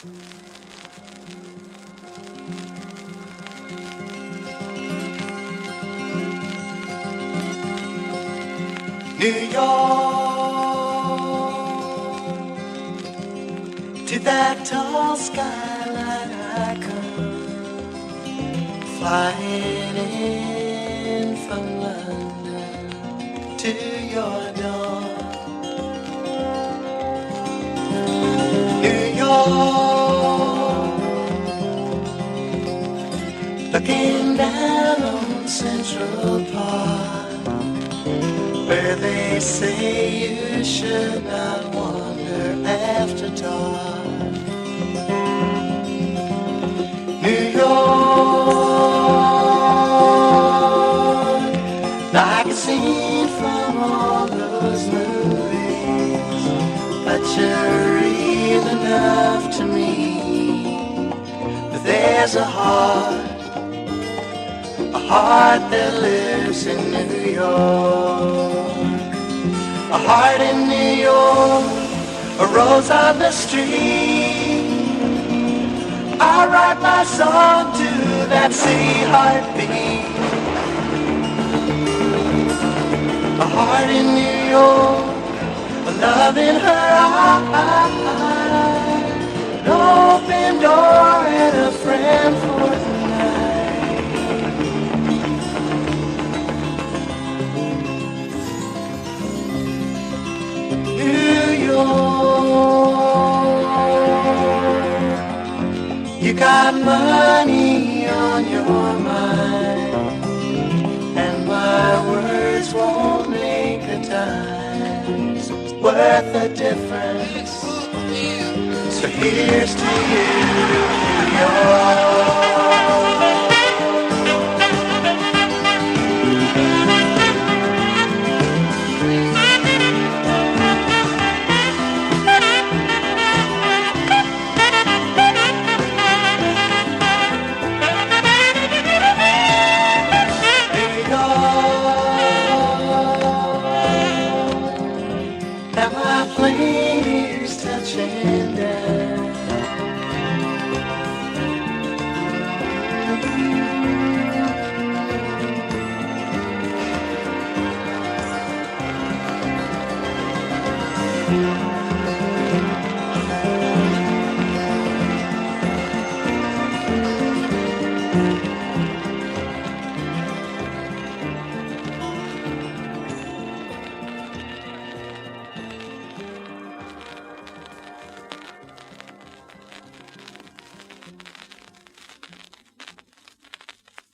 New York, to that tall skyline I come, flying in from London to your door. New York, looking down on Central Park, where they say you should not wander after dark. New York, like a scene from all those movies, but you're real enough to me. But there's a heart that lives in New York. A heart in New York, a rose on the street. I write my song to that city heartbeat. A heart in New York, a love in her eyes, an open door and a friend for the night. New York, you got money on your mind, and my words won't make a dime. So it's worth the difference. So here's to you, New York.